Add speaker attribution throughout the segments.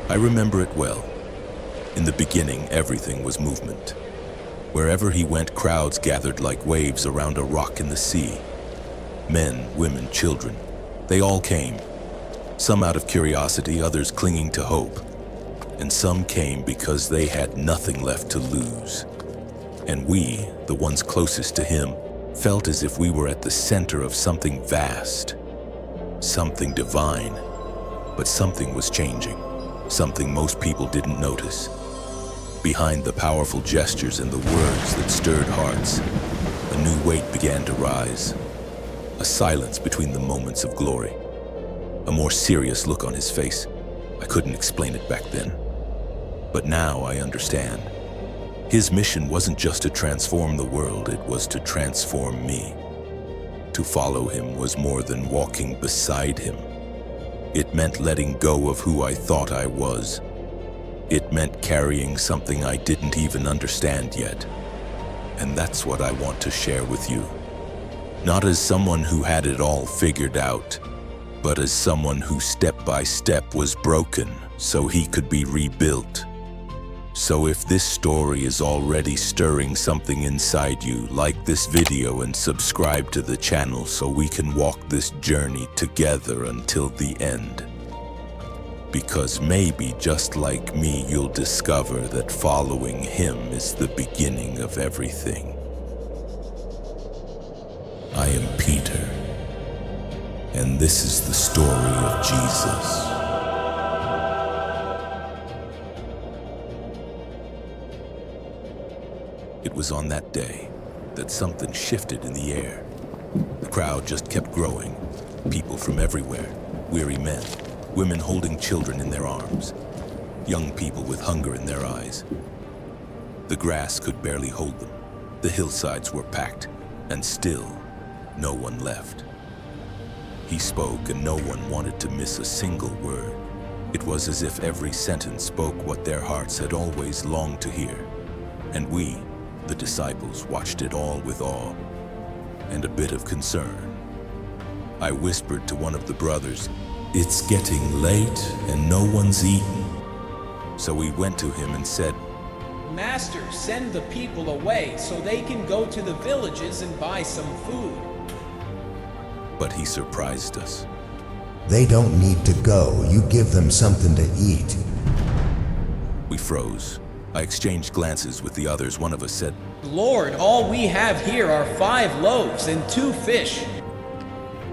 Speaker 1: I remember it well. In the beginning, everything was movement. Wherever he went, crowds gathered like waves around a rock in the sea. Men, women, children, they all came. Some out of curiosity, others clinging to hope. And some came because they had nothing left to lose. And we, the ones closest to him, felt as if we were at the center of something vast, something divine. But something was changing, something most people didn't notice. Behind the powerful gestures and the words that stirred hearts, a new weight began to rise. A silence between the moments of glory. A more serious look on his face. I couldn't explain it back then. But now I understand. His mission wasn't just to transform the world, it was to transform me. To follow him was more than walking beside him. It meant letting go of who I thought I was. It meant carrying something I didn't even understand yet. And that's what I want to share with you. Not as someone who had it all figured out, but as someone who step by step was broken so he could be rebuilt. So if this story is already stirring something inside you, like this video and subscribe to the channel so we can walk this journey together until the end. Because maybe just like me, you'll discover that following him is the beginning of everything. I am Peter, and this is the story of Jesus. It was on that day that something shifted in the air. The crowd just kept growing. People from everywhere, weary men, women holding children in their arms, young people with hunger in their eyes. The grass could barely hold them. The hillsides were packed, and still, no one left. He spoke, and no one wanted to miss a single word. It was as if every sentence spoke what their hearts had always longed to hear. And we, the disciples, watched it all with awe and a bit of concern. I whispered to one of the brothers, "It's getting late and no one's eaten." So we went to him and said,
Speaker 2: "Master, send the people away so they can go to the villages and buy some food."
Speaker 1: But he surprised us.
Speaker 3: "They don't need to go. You give them something to eat."
Speaker 1: We froze. I exchanged glances with the others. One of us said,
Speaker 2: "Lord, all we have here are 5 loaves and 2 fish.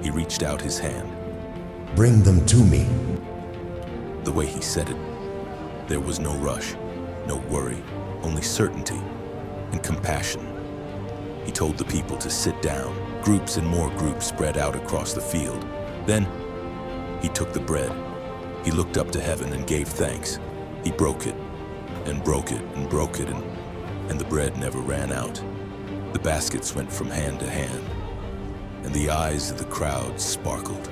Speaker 1: He reached out his hand.
Speaker 3: "Bring them to me."
Speaker 1: The way he said it, there was no rush, no worry, only certainty and compassion. He told the people to sit down. Groups and more groups spread out across the field. Then he took the bread. He looked up to heaven and gave thanks. He broke it and broke it and broke it, and the bread never ran out. The baskets went from hand to hand, and the eyes of the crowd sparkled.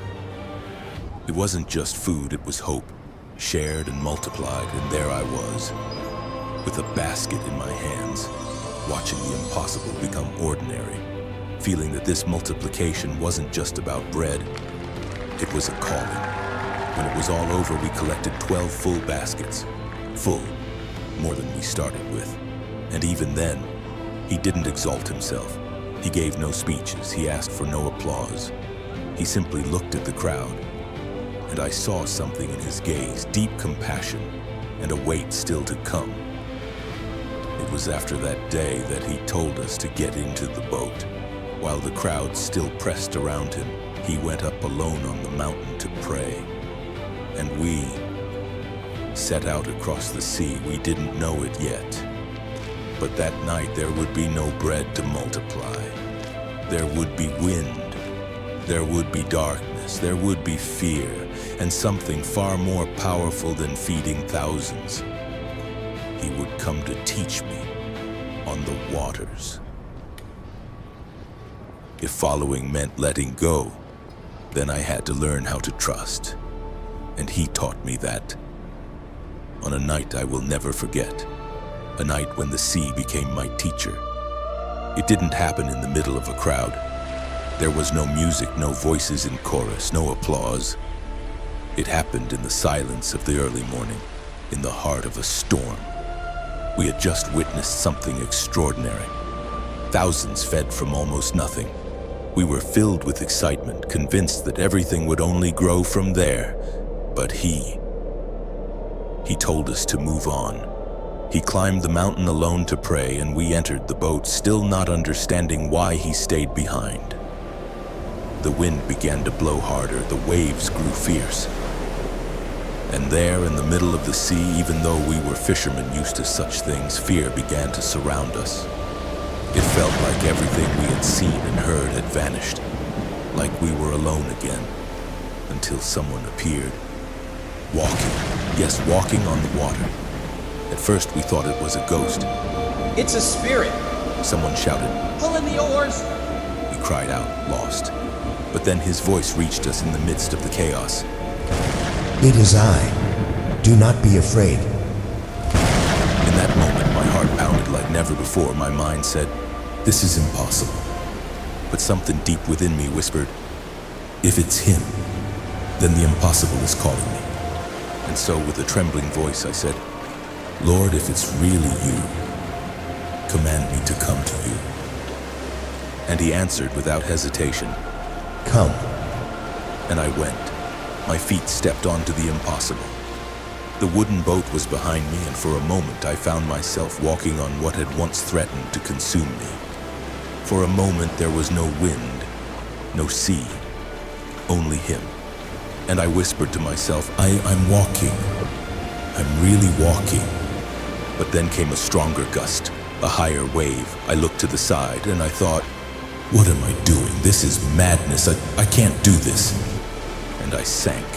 Speaker 1: It wasn't just food, it was hope, shared and multiplied, and there I was, with a basket in my hands, watching the impossible become ordinary, feeling that this multiplication wasn't just about bread, it was a calling. When it was all over, we collected 12 full baskets, full, more than we started with. And even then, he didn't exalt himself. He gave no speeches, he asked for no applause. He simply looked at the crowd, and I saw something in his gaze, deep compassion, and a weight still to come. It was after that day that he told us to get into the boat. While the crowd still pressed around him, he went up alone on the mountain to pray. And we set out across the sea. We didn't know it yet. But that night there would be no bread to multiply. There would be wind. There would be darkness. There would be fear. And something far more powerful than feeding thousands. He would come to teach me on the waters. If following meant letting go, then I had to learn how to trust. And he taught me that. On a night I will never forget. A night when the sea became my teacher. It didn't happen in the middle of a crowd. There was no music, no voices in chorus, no applause. It happened in the silence of the early morning, in the heart of a storm. We had just witnessed something extraordinary. Thousands fed from almost nothing. We were filled with excitement, convinced that everything would only grow from there. But he told us to move on. He climbed the mountain alone to pray, and we entered the boat, still not understanding why he stayed behind. The wind began to blow harder, the waves grew fierce. And there, in the middle of the sea, even though we were fishermen used to such things, fear began to surround us. It felt like everything we had seen and heard had vanished, like we were alone again, until someone appeared. Walking on the water. At first we thought it was a ghost.
Speaker 2: It's a spirit.
Speaker 1: Someone shouted.
Speaker 2: Pull in the oars.
Speaker 1: We cried out, lost. But then his voice reached us in the midst of the chaos.
Speaker 3: It is I. Do not be afraid.
Speaker 1: In that moment, my heart pounded like never before. My mind said, this is impossible. But something deep within me whispered, if it's him, then the impossible is calling me. And so with a trembling voice I said, Lord, if it's really you, command me to come to you. And he answered without hesitation,
Speaker 3: Come.
Speaker 1: And I went. My feet stepped onto the impossible. The wooden boat was behind me, and for a moment I found myself walking on what had once threatened to consume me. For a moment there was no wind, no sea, only him. And I whispered to myself, I'm walking. I'm really walking. But then came a stronger gust, a higher wave. I looked to the side and I thought, what am I doing? This is madness. I can't do this. And I sank.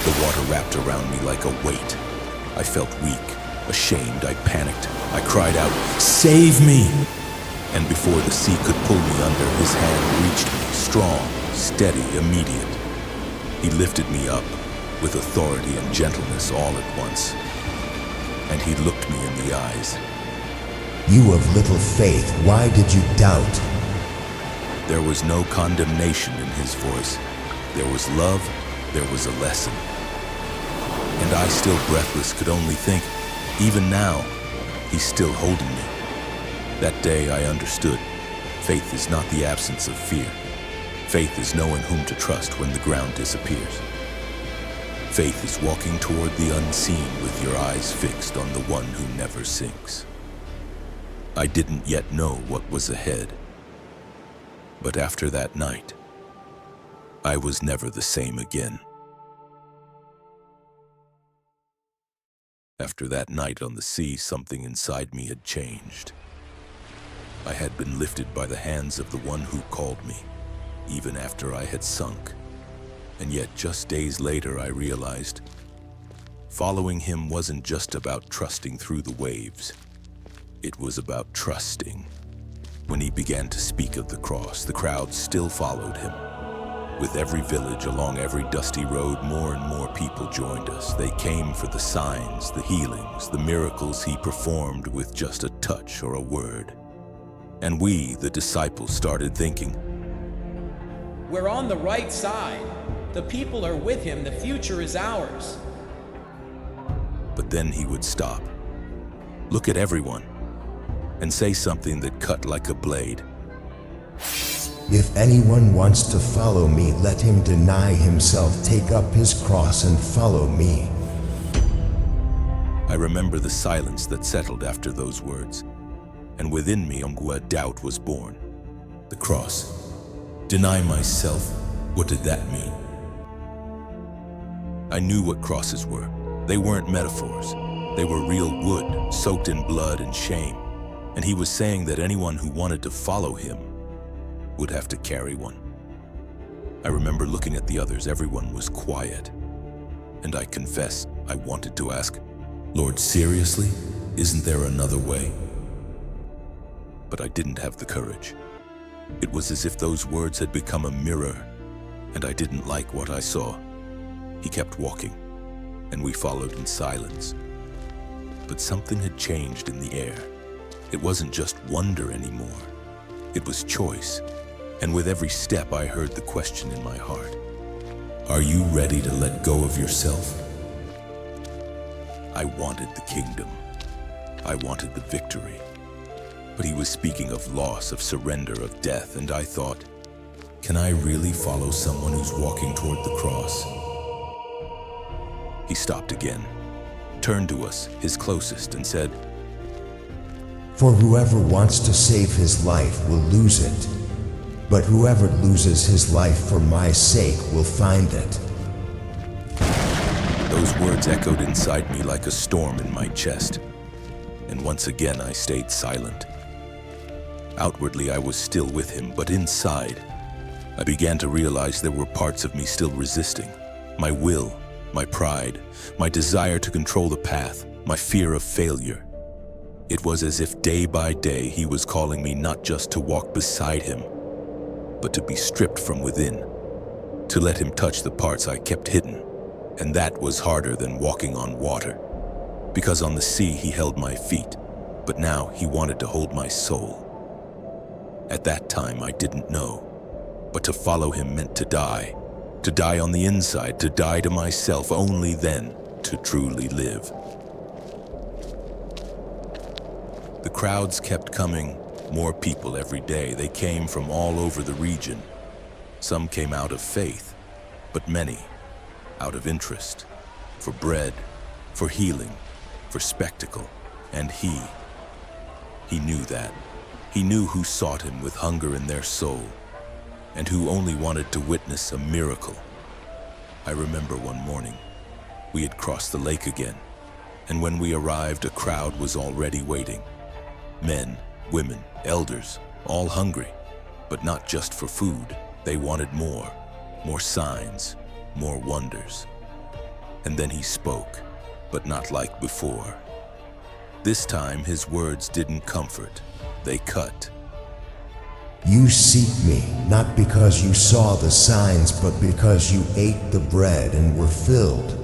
Speaker 1: The water wrapped around me like a weight. I felt weak, ashamed. I panicked. I cried out, save me! And before the sea could pull me under, his hand reached me, strong, steady, immediate. He lifted me up with authority and gentleness all at once. And he looked me in the eyes.
Speaker 3: You of little faith, why did you doubt?
Speaker 1: There was no condemnation in his voice. There was love, there was a lesson. And I, still breathless, could only think, even now, he's still holding me. That day I understood, faith is not the absence of fear. Faith is knowing whom to trust when the ground disappears. Faith is walking toward the unseen with your eyes fixed on the one who never sinks. I didn't yet know what was ahead. But after that night, I was never the same again. After that night on the sea, something inside me had changed. I had been lifted by the hands of the one who called me, even after I had sunk. And yet just days later I realized, following him wasn't just about trusting through the waves. It was about trusting. When he began to speak of the cross, the crowd still followed him. With every village along every dusty road, more and more people joined us. They came for the signs, the healings, the miracles he performed with just a touch or a word. And we, the disciples, started thinking,
Speaker 2: We're on the right side. The people are with him. The future is ours.
Speaker 1: But then he would stop, look at everyone, and say something that cut like a blade.
Speaker 3: If anyone wants to follow me, let him deny himself, take up his cross and follow me.
Speaker 1: I remember the silence that settled after those words, and within me a doubt was born. The cross. Deny myself. What did that mean? I knew what crosses were. They weren't metaphors. They were real wood, soaked in blood and shame. And he was saying that anyone who wanted to follow him would have to carry one. I remember looking at the others. Everyone was quiet. And I confess, I wanted to ask, Lord, seriously? Isn't there another way? But I didn't have the courage. It was as if those words had become a mirror, and I didn't like what I saw. He kept walking, and we followed in silence. But something had changed in the air. It wasn't just wonder anymore. It was choice. And with every step, I heard the question in my heart. Are you ready to let go of yourself? I wanted the kingdom. I wanted the victory. But he was speaking of loss, of surrender, of death, and I thought, can I really follow someone who's walking toward the cross? He stopped again, turned to us, his closest, and said,
Speaker 3: For whoever wants to save his life will lose it, but whoever loses his life for my sake will find it.
Speaker 1: Those words echoed inside me like a storm in my chest, and once again I stayed silent. Outwardly I was still with him, but inside, I began to realize there were parts of me still resisting. My will, my pride, my desire to control the path, my fear of failure. It was as if day by day he was calling me not just to walk beside him, but to be stripped from within, to let him touch the parts I kept hidden. And that was harder than walking on water, because on the sea he held my feet, but now he wanted to hold my soul. At that time I didn't know, but to follow him meant to die on the inside, to die to myself, only then to truly live. The crowds kept coming, more people every day. They came from all over the region. Some came out of faith, but many out of interest, for bread, for healing, for spectacle. And he knew that. He knew who sought him with hunger in their soul, and who only wanted to witness a miracle. I remember one morning, we had crossed the lake again, and when we arrived, a crowd was already waiting. Men, women, elders, all hungry, but not just for food. They wanted more signs, more wonders. And then he spoke, but not like before. This time his words didn't comfort, they cut.
Speaker 3: You seek me, not because you saw the signs, but because you ate the bread and were filled.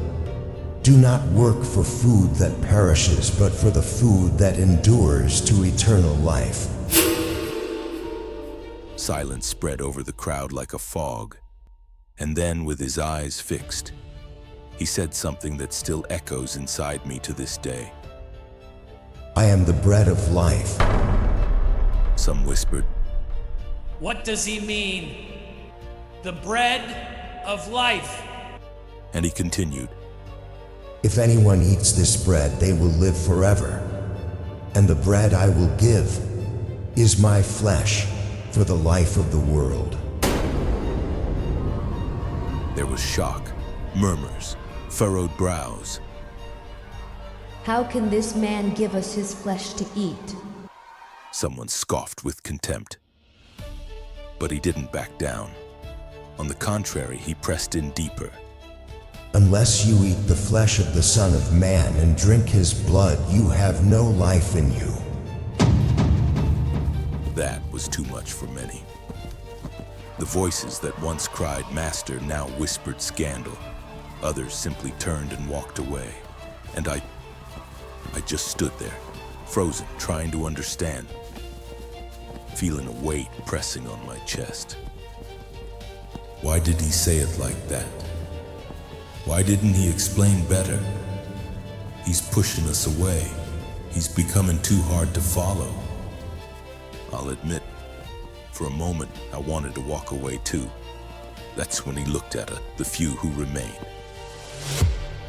Speaker 3: Do not work for food that perishes, but for the food that endures to eternal life.
Speaker 1: Silence spread over the crowd like a fog, and then, with his eyes fixed, he said something that still echoes inside me to this day.
Speaker 3: I am the bread of life.
Speaker 1: Some whispered.
Speaker 2: What does he mean? The bread of life.
Speaker 1: And he continued.
Speaker 3: If anyone eats this bread, they will live forever. And the bread I will give is my flesh for the life of the world.
Speaker 1: There was shock, murmurs, furrowed brows.
Speaker 4: How can this man give us his flesh to eat?
Speaker 1: Someone scoffed with contempt. But he didn't back down. On the contrary, he pressed in deeper.
Speaker 3: Unless you eat the flesh of the Son of Man and drink his blood, you have no life in you.
Speaker 1: That was too much for many. The voices that once cried Master now whispered scandal. Others simply turned and walked away. And I just stood there, frozen, trying to understand, feeling a weight pressing on my chest. Why did he say it like that? Why didn't he explain better? He's pushing us away. He's becoming too hard to follow. I'll admit, for a moment, I wanted to walk away too. That's when he looked at the few who remained.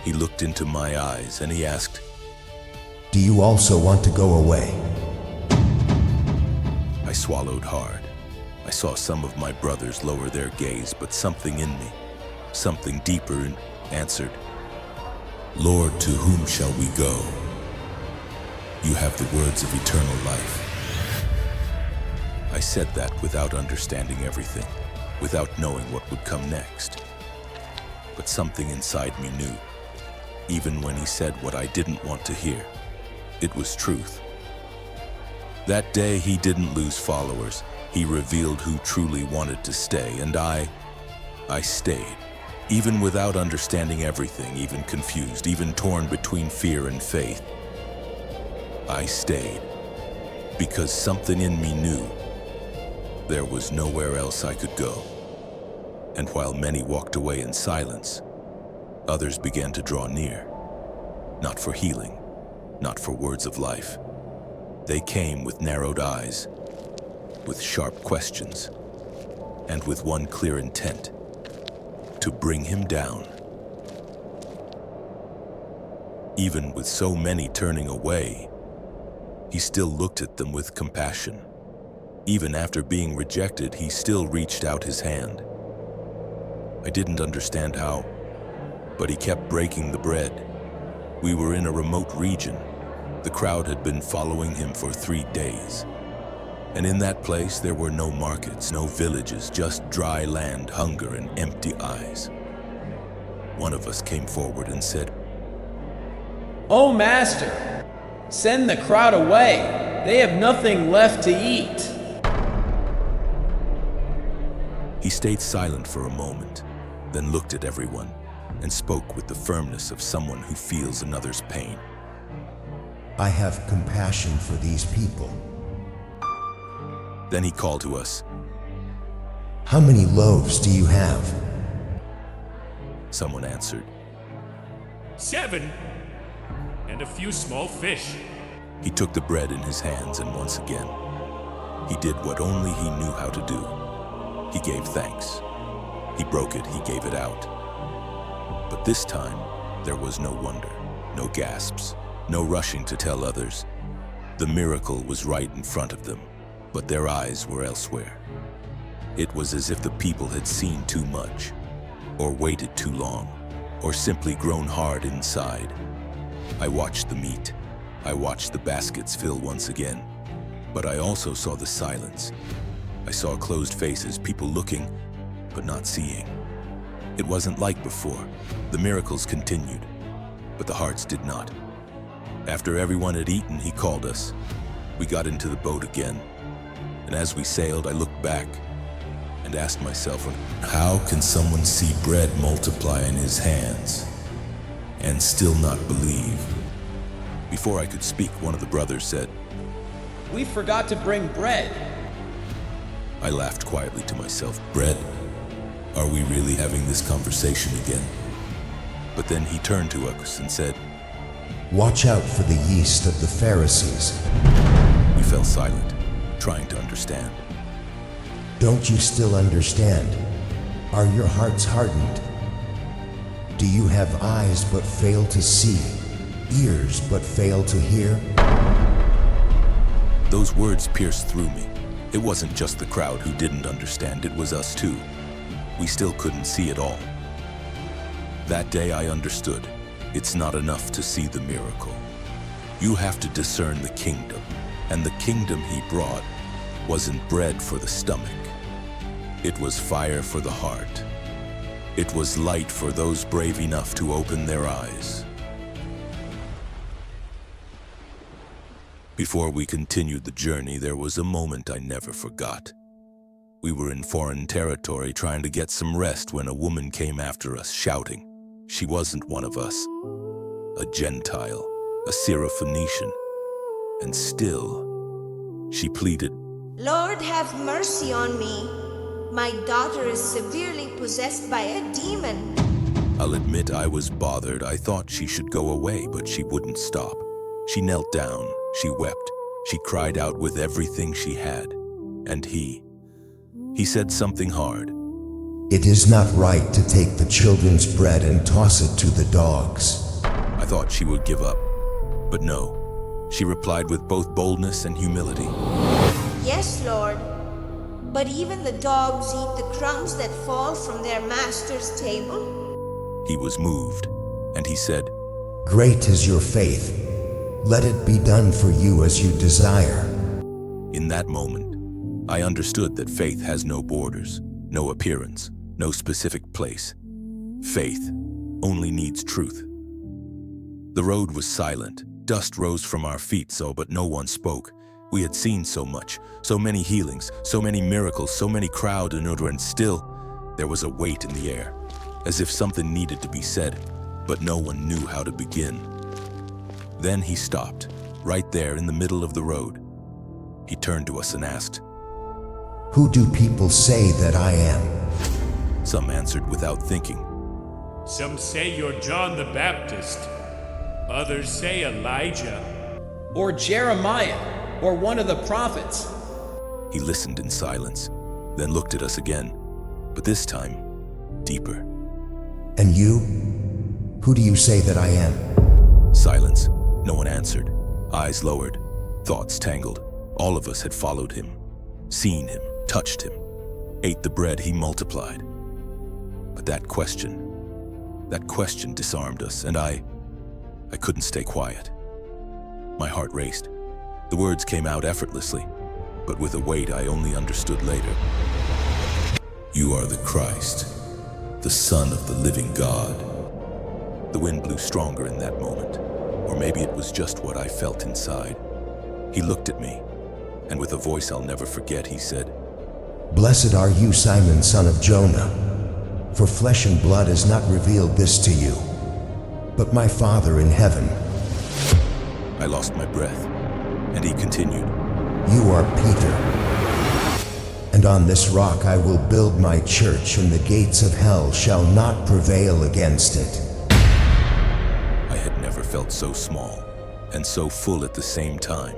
Speaker 1: He looked into my eyes and he asked,
Speaker 3: Do you also want to go away?
Speaker 1: I swallowed hard. I saw some of my brothers lower their gaze, but something in me, something deeper, answered, Lord, to whom shall we go? You have the words of eternal life. I said that without understanding everything, without knowing what would come next. But something inside me knew, even when he said what I didn't want to hear. It was truth. That day he didn't lose followers. He revealed who truly wanted to stay, and I stayed. Even without understanding everything, even confused, even torn between fear and faith. I stayed, because something in me knew there was nowhere else I could go. And while many walked away in silence, others began to draw near. not for healing, not for words of life. They came with narrowed eyes, with sharp questions, and with one clear intent: to bring him down. Even with so many turning away, he still looked at them with compassion. Even after being rejected, he still reached out his hand. I didn't understand how, but he kept breaking the bread. We were in a remote region. The crowd had been following him for 3 days. And in that place, there were no markets, no villages, just dry land, hunger, and empty eyes. One of us came forward and said,
Speaker 2: "Oh, Master, send the crowd away. They have nothing left to eat."
Speaker 1: He stayed silent for a moment, then looked at everyone and spoke with the firmness of someone who feels another's pain.
Speaker 3: I have compassion for these people.
Speaker 1: Then he called to us.
Speaker 3: How many loaves do you have?
Speaker 1: Someone answered.
Speaker 5: 7, and a few small fish.
Speaker 1: He took the bread in his hands, and once again, he did what only he knew how to do. He gave thanks. He broke it, he gave it out. But this time, there was no wonder, no gasps, no rushing to tell others. The miracle was right in front of them, but their eyes were elsewhere. It was as if the people had seen too much, or waited too long, or simply grown hard inside. I watched the meat. I watched the baskets fill once again. But I also saw the silence. I saw closed faces, people looking, but not seeing. It wasn't like before. The miracles continued, but the hearts did not. After everyone had eaten, he called us. We got into the boat again. And as we sailed, I looked back and asked myself, how can someone see bread multiply in his hands and still not believe? Before I could speak, one of the brothers said,
Speaker 2: "We forgot to bring bread."
Speaker 1: I laughed quietly to myself. Bread? Are we really having this conversation again? But then he turned to us and said,
Speaker 3: Watch out for the yeast of the Pharisees.
Speaker 1: We fell silent, trying to understand.
Speaker 3: Don't you still understand? Are your hearts hardened? Do you have eyes but fail to see, ears but fail to hear?
Speaker 1: Those words pierced through me. It wasn't just the crowd who didn't understand, it was us too. We still couldn't see it all. That day I understood. It's not enough to see the miracle. You have to discern the kingdom, and the kingdom he brought wasn't bread for the stomach. It was fire for the heart. It was light for those brave enough to open their eyes. Before we continued the journey, there was a moment I never forgot. We were in foreign territory trying to get some rest when a woman came after us shouting. She wasn't one of us. A Gentile, a Syrophoenician. And still, she pleaded,
Speaker 6: Lord, have mercy on me. My daughter is severely possessed by a demon.
Speaker 1: I'll admit I was bothered. I thought she should go away, but she wouldn't stop. She knelt down, she wept, she cried out with everything she had. And he said something hard.
Speaker 3: It is not right to take the children's bread and toss it to the dogs.
Speaker 1: I thought she would give up, but no. She replied with both boldness and humility.
Speaker 6: Yes, Lord, but even the dogs eat the crumbs that fall from their master's table.
Speaker 1: He was moved, and he said,
Speaker 3: Great is your faith. Let it be done for you as you desire.
Speaker 1: In that moment, I understood that faith has no borders, no appearance, no specific place. Faith only needs truth. The road was silent. Dust rose from our feet, but no one spoke. We had seen so much, so many healings, so many miracles, so many crowd and still there was a weight in the air, as if something needed to be said, but no one knew how to begin. Then he stopped, right there in the middle of the road. He turned to us and asked,
Speaker 3: Who do people say that I am?
Speaker 1: Some answered without thinking.
Speaker 5: Some say you're John the Baptist. Others say Elijah.
Speaker 2: Or Jeremiah, or one of the prophets.
Speaker 1: He listened in silence, then looked at us again, but this time, deeper.
Speaker 3: And you? Who do you say that I am?
Speaker 1: Silence. No one answered. Eyes lowered. Thoughts tangled. All of us had followed him, seen him, touched him, ate the bread he multiplied. But that question disarmed us, and I couldn't stay quiet. My heart raced. The words came out effortlessly, but with a weight I only understood later. You are the Christ, the Son of the living God. The wind blew stronger in that moment, or maybe it was just what I felt inside. He looked at me, and with a voice I'll never forget, he said,
Speaker 3: Blessed are you, Simon, son of Jonah, for flesh and blood has not revealed this to you, but my Father in heaven.
Speaker 1: I lost my breath, and he continued,
Speaker 3: You are Peter, and on this rock I will build my church, and the gates of hell shall not prevail against it.
Speaker 1: I had never felt so small and so full at the same time.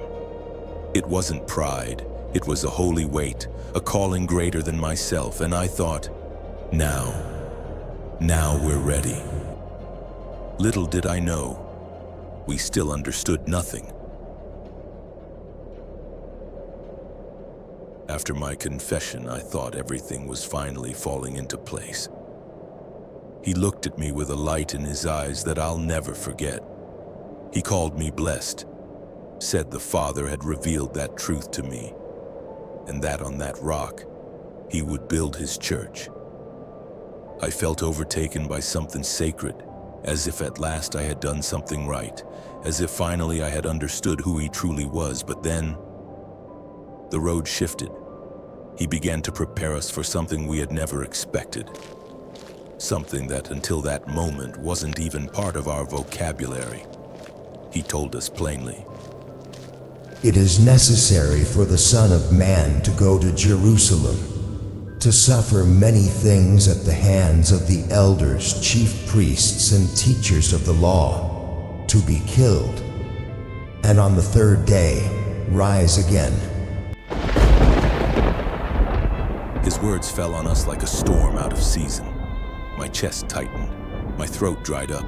Speaker 1: It wasn't pride, it was a holy weight, a calling greater than myself, and I thought, now we're ready. Little did I know, we still understood nothing. After my confession, I thought everything was finally falling into place. He looked at me with a light in his eyes that I'll never forget. He called me blessed, said the Father had revealed that truth to me, and that on that rock, he would build his church. I felt overtaken by something sacred, as if at last I had done something right, as if finally I had understood who he truly was. But then, the road shifted. He began to prepare us for something we had never expected. Something that until that moment wasn't even part of our vocabulary. He told us plainly,
Speaker 3: It is necessary for the Son of Man to go to Jerusalem, to suffer many things at the hands of the elders, chief priests, and teachers of the law, to be killed, and on the third day rise again.
Speaker 1: His words fell on us like a storm out of season. My chest tightened, my throat dried up.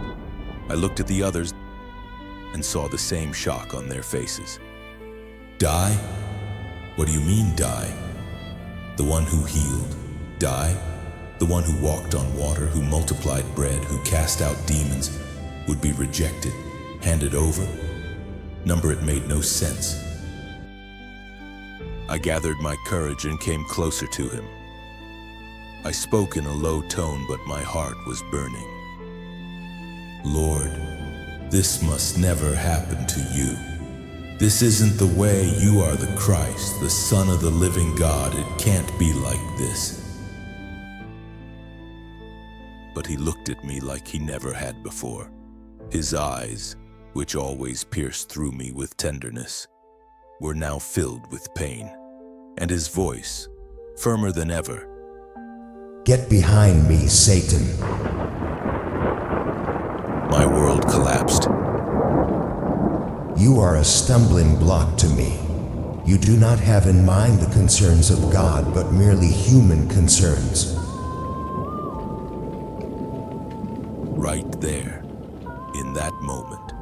Speaker 1: I looked at the others and saw the same shock on their faces. Die? What do you mean, die? The one who healed, die? The one who walked on water, who multiplied bread, who cast out demons, would be rejected, handed over? Number, it made no sense. I gathered my courage and came closer to him. I spoke in a low tone, but my heart was burning. Lord, this must never happen to you. This isn't the way. You are the Christ, the Son of the living God. It can't be like this. But he looked at me like he never had before. His eyes, which always pierced through me with tenderness, were now filled with pain, and his voice, firmer than ever,
Speaker 3: Get behind me, Satan.
Speaker 1: My world collapsed.
Speaker 3: You are a stumbling block to me. You do not have in mind the concerns of God, but merely human concerns.
Speaker 1: Right there, in that moment,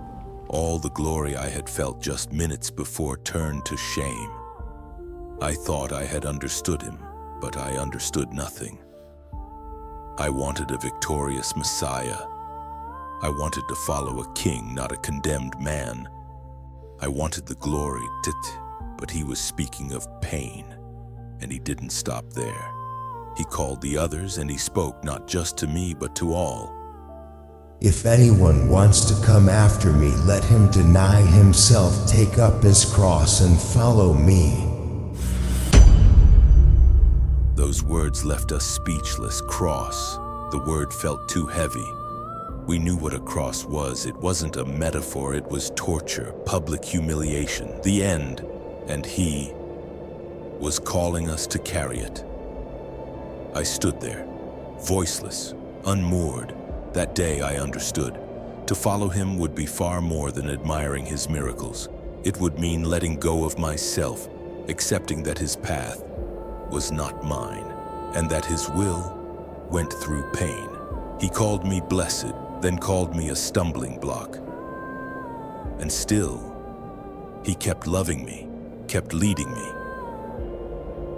Speaker 1: all the glory I had felt just minutes before turned to shame. I thought I had understood him, but I understood nothing. I wanted a victorious Messiah. I wanted to follow a king, not a condemned man. I wanted the glory, but he was speaking of pain, and he didn't stop there. He called the others, and he spoke not just to me, but to all.
Speaker 3: If anyone wants to come after me, let him deny himself, take up his cross, and follow me.
Speaker 1: Those words left us speechless. Cross. The word felt too heavy. We knew what a cross was. It wasn't a metaphor. It was torture, public humiliation, the end. And he was calling us to carry it. I stood there, voiceless, unmoored. That day I understood. To follow him would be far more than admiring his miracles. It would mean letting go of myself, accepting that his path was not mine, and that his will went through pain. He called me blessed, then called me a stumbling block. And still, he kept loving me, kept leading me.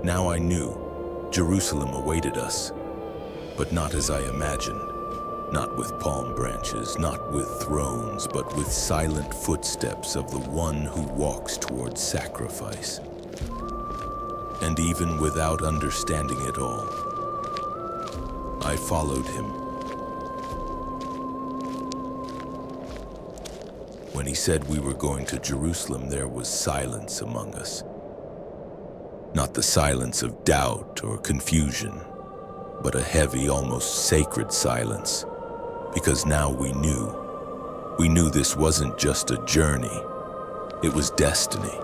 Speaker 1: Now I knew Jerusalem awaited us, but not as I imagined. Not with palm branches, not with thrones, but with silent footsteps of the one who walks towards sacrifice. And even without understanding it all, I followed him. When he said we were going to Jerusalem, there was silence among us. Not the silence of doubt or confusion, but a heavy, almost sacred silence. Because now we knew this wasn't just a journey, it was destiny.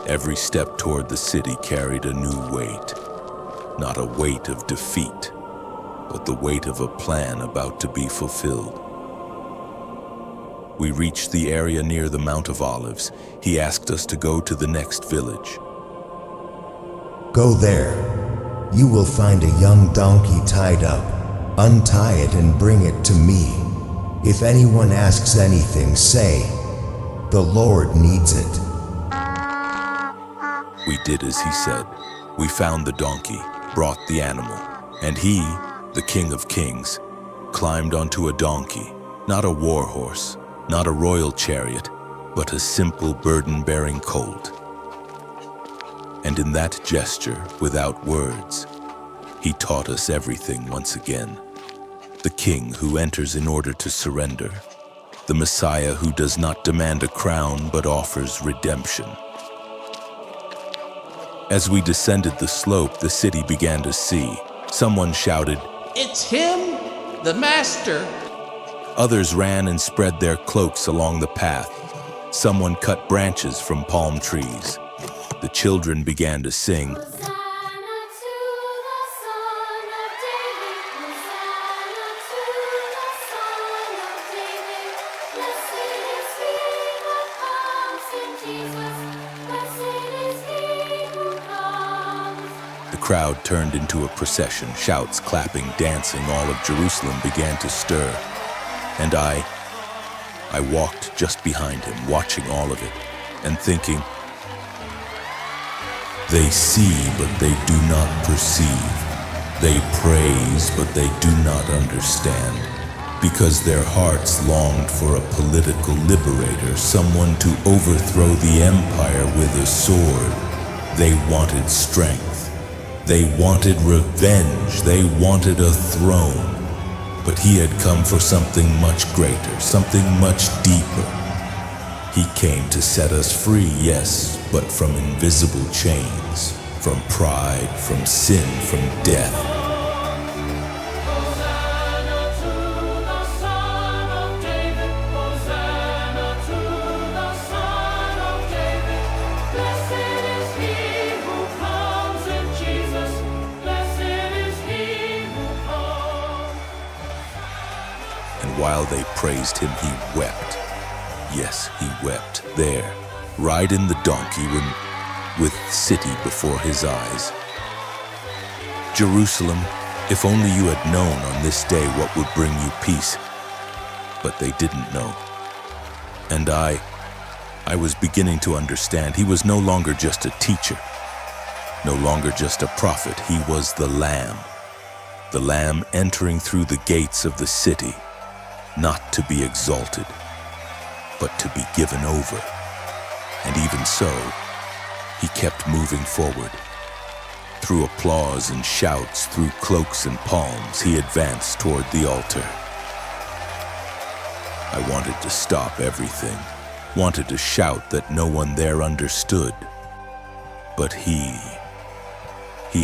Speaker 1: Every step toward the city carried a new weight, not a weight of defeat, but the weight of a plan about to be fulfilled. We reached the area near the Mount of Olives. He asked us to go to the next village.
Speaker 3: Go there. You will find a young donkey tied up. Untie it and bring it to me. If anyone asks anything, say, the Lord needs it.
Speaker 1: We did as he said. We found the donkey, brought the animal, and he, the King of Kings, climbed onto a donkey, not a war horse, not a royal chariot, but a simple burden-bearing colt. And in that gesture, without words, he taught us everything once again. The King who enters in order to surrender. The Messiah who does not demand a crown but offers redemption. As we descended the slope, the city began to see. Someone shouted,
Speaker 2: It's him, the Master.
Speaker 1: Others ran and spread their cloaks along the path. Someone cut branches from palm trees. The children began to sing,
Speaker 7: Hosanna to the Son of David. Hosanna to the Son of David. Blessed is he who comes in Jesus. Blessed is he who comes.
Speaker 1: The crowd turned into a procession. Shouts, clapping, dancing, all of Jerusalem began to stir. And I walked just behind him, watching all of it, and thinking, they see, but they do not perceive. They praise, but they do not understand. Because their hearts longed for a political liberator, someone to overthrow the empire with a sword. They wanted strength. They wanted revenge. They wanted a throne. But he had come for something much greater, something much deeper. He came to set us free, yes, but from invisible chains, from pride, from sin, from death.
Speaker 7: Hosanna to the Son of David. Hosanna to the Son of David. Blessed is he who comes in Jesus. Blessed is he who comes.
Speaker 1: And while they praised him, he wept. Yes, he wept there, riding the donkey with the city before his eyes. Jerusalem, if only you had known on this day what would bring you peace. But they didn't know. And I was beginning to understand. He was no longer just a teacher, no longer just a prophet. He was the Lamb entering through the gates of the city, not to be exalted, but to be given over. And even so, he kept moving forward. Through applause and shouts, through cloaks and palms, he advanced toward the altar. I wanted to stop everything, wanted to shout that no one there understood. But he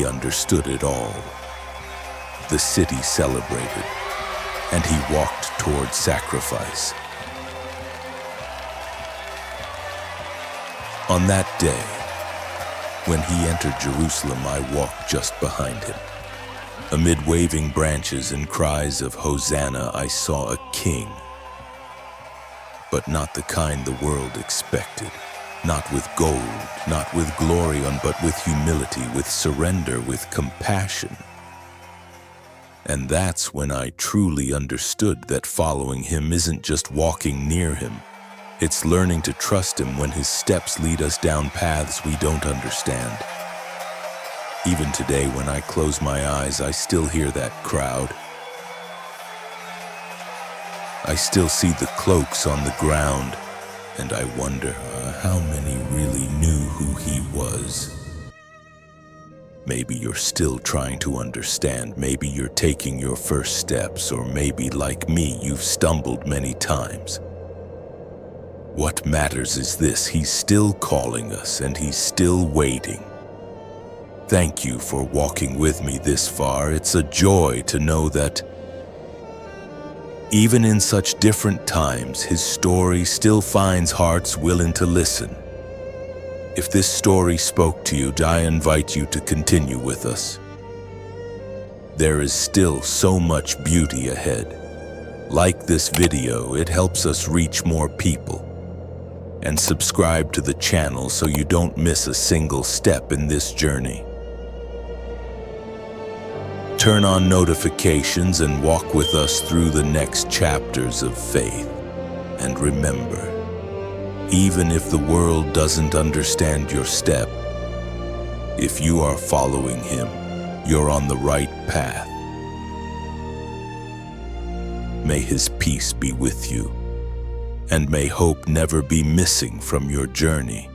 Speaker 1: understood it all. The city celebrated, and he walked toward sacrifice. On that day, when he entered Jerusalem, I walked just behind him. Amid waving branches and cries of Hosanna, I saw a king, but not the kind the world expected. Not with gold, not with glory, but with humility, with surrender, with compassion. And that's when I truly understood that following him isn't just walking near him. It's learning to trust him when his steps lead us down paths we don't understand. Even today, when I close my eyes, I still hear that crowd. I still see the cloaks on the ground, and I wonder how many really knew who he was. Maybe you're still trying to understand. Maybe you're taking your first steps, or maybe, like me, you've stumbled many times. What matters is this: he's still calling us, and he's still waiting. Thank you for walking with me this far. It's a joy to know that even in such different times, his story still finds hearts willing to listen. If this story spoke to you, I invite you to continue with us. There is still so much beauty ahead. Like this video, it helps us reach more people. And subscribe to the channel so you don't miss a single step in this journey. Turn on notifications and walk with us through the next chapters of faith. And remember, even if the world doesn't understand your step, if you are following him, you're on the right path. May his peace be with you, and may hope never be missing from your journey.